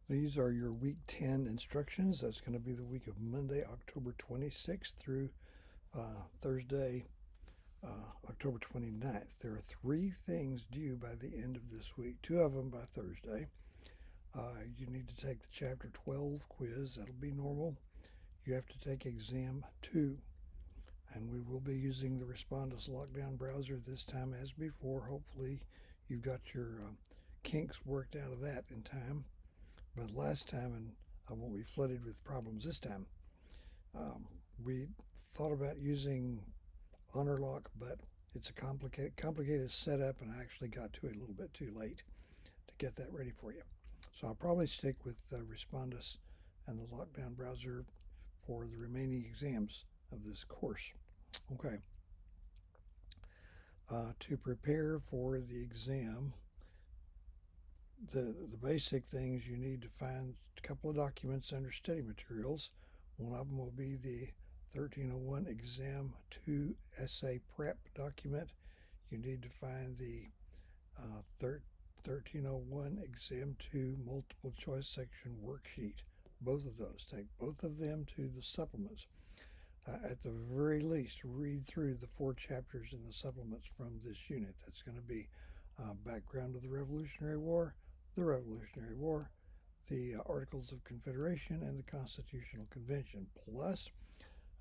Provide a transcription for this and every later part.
These are your week 10 instructions. That's going to be the week of Monday, October 26th through Thursday, October 29th. There are 3 things due by the end of this week, 2 of them by Thursday. You need to take the Chapter 12 quiz. That'll be normal. You have to take Exam 2. And we will be using the Respondus Lockdown browser this time as before. Hopefully you've got your kinks worked out of that in time. But last time, and I won't be flooded with problems this time, we thought about using HonorLock, but it's a complicated setup, and I actually got to it a little bit too late to get that ready for you. So I'll probably stick with Respondus and the Lockdown browser for the remaining exams of this course. Okay. To prepare for the exam, the basic things you need to find a couple of documents under study materials. One of them will be the 1301 Exam 2 Essay Prep document. You need to find the 1301 Exam 2 Multiple Choice Section Worksheet. Both of those. Take both of them to the supplements. At the very least, read through the 4 chapters in the supplements from this unit. That's going to be background of the Revolutionary War, the Articles of Confederation, and the Constitutional Convention. Plus,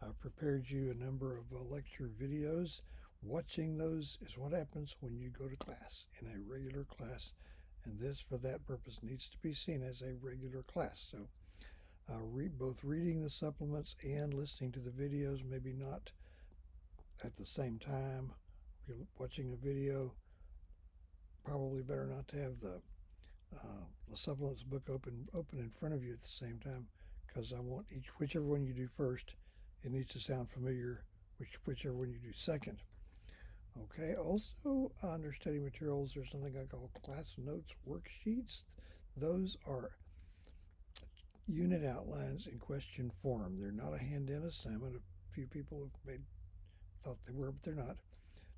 I've prepared you a number of lecture videos. Watching those is what happens when you go to class, in a regular class, and this, for that purpose, needs to be seen as a regular class. So, both reading the supplements and listening to the videos, maybe not at the same time. If you're watching a video, probably better not to have the supplements book open in front of you at the same time, because I want whichever one you do first, it needs to sound familiar, whichever one you do second. Okay, also under study materials, there's something I call class notes worksheets. Those are unit outlines in question form. They're not a hand-in assignment. A few people have thought they were, but they're not.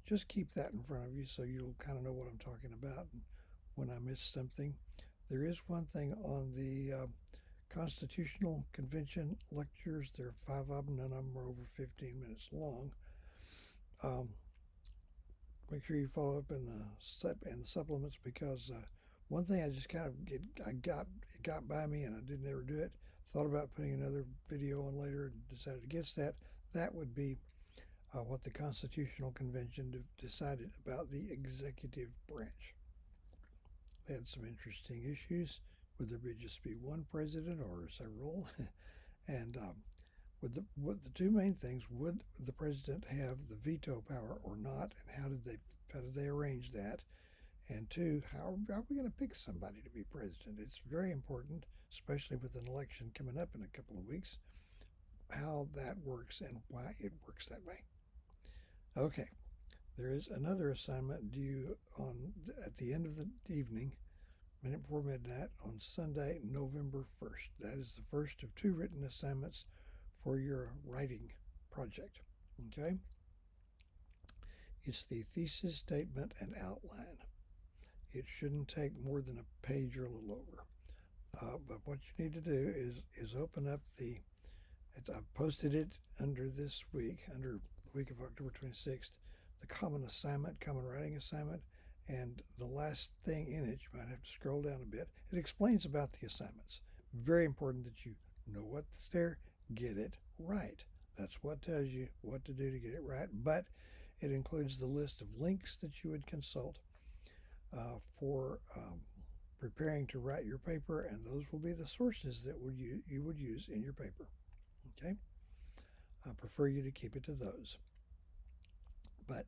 Just keep that in front of you so you'll kind of know what I'm talking about when I miss something. There is one thing on the Constitutional Convention lectures. There are 5 of them. None of them are over 15 minutes long. Make sure you follow up in the supplements, because one thing I just kind of it got by me and I didn't ever do it. Thought about putting another video on later and decided against that. That would be what the Constitutional Convention decided about the executive branch. They had some interesting issues. Would there just be one president or several? And with the 2 main things: would the president have the veto power or not, and how did they arrange that? And 2, how are we going to pick somebody to be president? It's very important, especially with an election coming up in a couple of weeks, how that works and why it works that way. Okay, there is another assignment due at the end of the evening, minute before midnight, on Sunday, November 1st. That is the first of 2 written assignments for your writing project. Okay? It's the thesis statement and outline. It shouldn't take more than a page or a little over. But what you need to do is open up I've posted it under this week, under the week of October 26th, the common writing assignment, and the last thing in it, you might have to scroll down a bit, it explains about the assignments. Very important that you know what's there, get it right. That's what tells you what to do to get it right, but it includes the list of links that you would consult for preparing to write your paper, and those will be the sources that you would use in your paper. Okay? I prefer you to keep it to those. But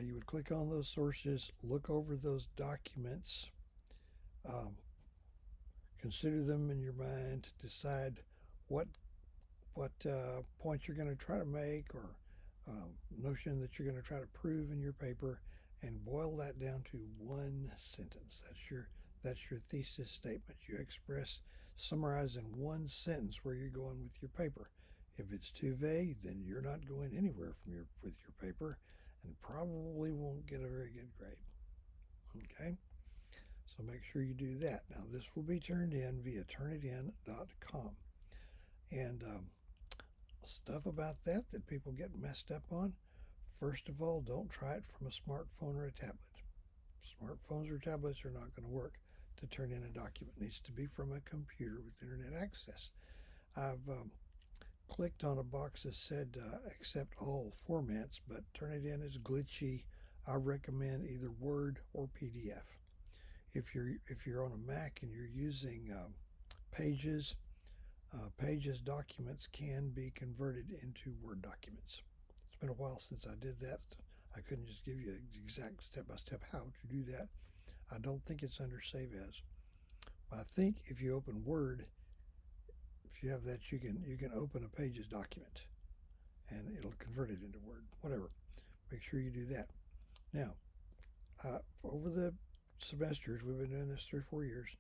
you would click on those sources, look over those documents, consider them in your mind, decide what point you're going to try to make, or notion that you're going to try to prove in your paper, and boil that down to 1 sentence. That's your thesis statement. You summarize in 1 sentence where you're going with your paper. If it's too vague, then you're not going anywhere with your paper, and probably won't get a very good grade. Okay? So make sure you do that. Now this will be turned in via turnitin.com. And stuff about that people get messed up on. First of all, don't try it from a smartphone or a tablet. Smartphones or tablets are not going to work to turn in a document. It needs to be from a computer with internet access. I've clicked on a box that said accept all formats, but Turnitin is glitchy. I recommend either Word or PDF. If you're on a Mac and you're using Pages, Pages documents can be converted into Word documents. It's been a while since I did that. I couldn't just give you an exact step-by-step how to do that. I don't think it's under Save As. But I think if you open Word, if you have that, you can open a Pages document and it'll convert it into Word. Whatever. Make sure you do that. Now, over the semesters, we've been doing this 3 or 4 years,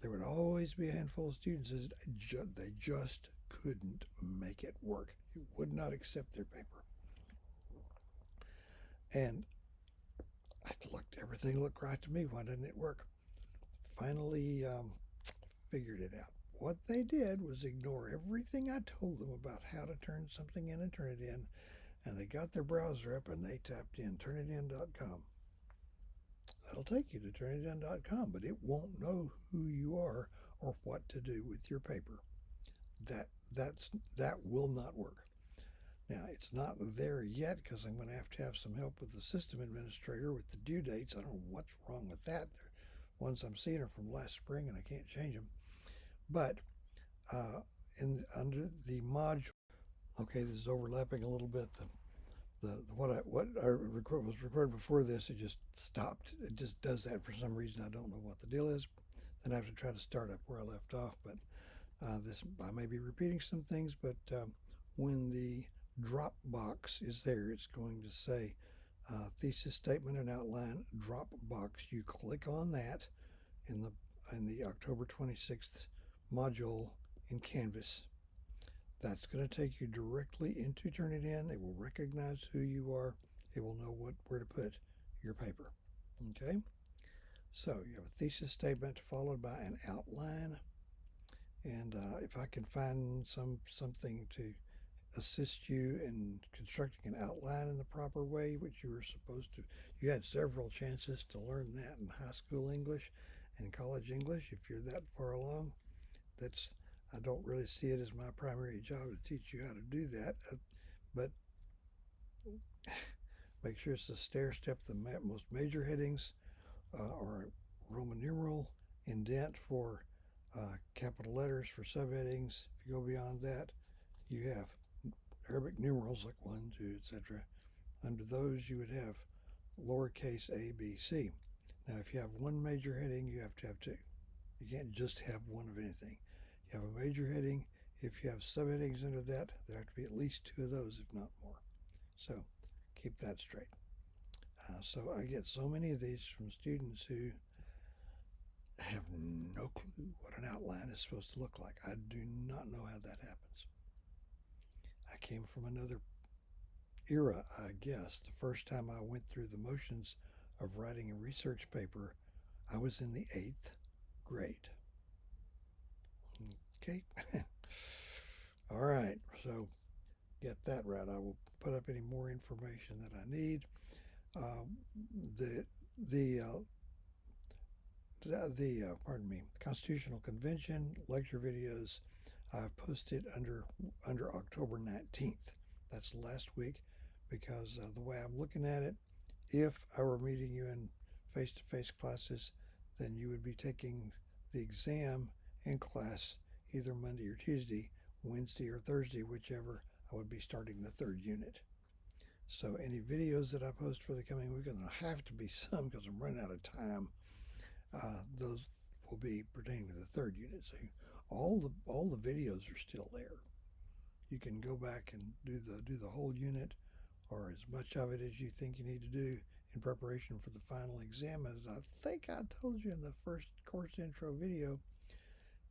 there would always be a handful of students that they just couldn't make it work. It would not accept their paper. And I looked, everything looked right to me. Why didn't it work? Finally figured it out. What they did was ignore everything I told them about how to turn something in and turn it in, and they got their browser up and they tapped in turnitin.com. That'll take you to turnitin.com, but it won't know who you are or what to do with your paper. That will not work. Now, it's not there yet because I'm going to have some help with the system administrator with the due dates. I don't know what's wrong with that. The ones I'm seeing are from last spring and I can't change them. But under the module, okay, this is overlapping a little bit. What I was recorded before this, it just stopped. It just does that for some reason. I don't know what the deal is. Then I have to try to start up where I left off. But I may be repeating some things, but when the drop box is there, it's going to say thesis statement and outline drop box. You click on that in the October 26th module in Canvas. That's going to take you directly into Turnitin. It will recognize who you are. It will know where to put your paper. Okay? So you have a thesis statement followed by an outline. And if I can find something to assist you in constructing an outline in the proper way, which you were supposed to, you had several chances to learn that in high school English and college English. If you're that far along, I don't really see it as my primary job to teach you how to do that, but make sure it's a stair step. The most major headings are Roman numeral, indent for capital letters for subheadings. If you go beyond that, you have Arabic numerals like 1, 2, etc. Under those, you would have lowercase a, b, c. Now, if you have one major heading, you have to have 2. You can't just have one of anything. You have a major heading. If you have subheadings under that, there have to be at least 2 of those, if not more. So keep that straight. So I get so many of these from students who have no clue what an outline is supposed to look like. I do not know how that happens. I came from another era, I guess. The first time I went through the motions of writing a research paper, I was in the 8th grade. Okay. All right. So get that right. I will put up any more information that I need. Constitutional Convention lecture videos I've posted under October 19th. That's last week, because the way I'm looking at it, if I were meeting you in face-to-face classes, then you would be taking the exam in class either Monday or Tuesday, Wednesday or Thursday, whichever. I would be starting the 3rd unit. So any videos that I post for the coming week, and there'll have to be some because I'm running out of time, those will be pertaining to the 3rd unit. So all the videos are still there. You can go back and do the whole unit, or as much of it as you think you need to do in preparation for the final exam. As I think I told you in the first course intro video,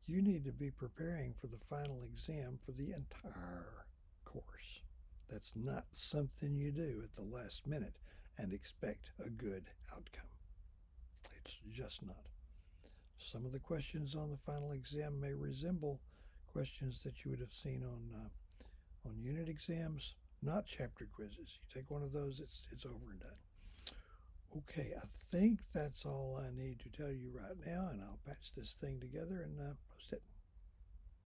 you need to be preparing for the final exam for the entire course. That's not something you do at the last minute and expect a good outcome. It's just not. Some of the questions on the final exam may resemble questions that you would have seen on unit exams, not chapter quizzes. You take one of those, it's over and done. Okay, I think that's all I need to tell you right now, and I'll patch this thing together and post it.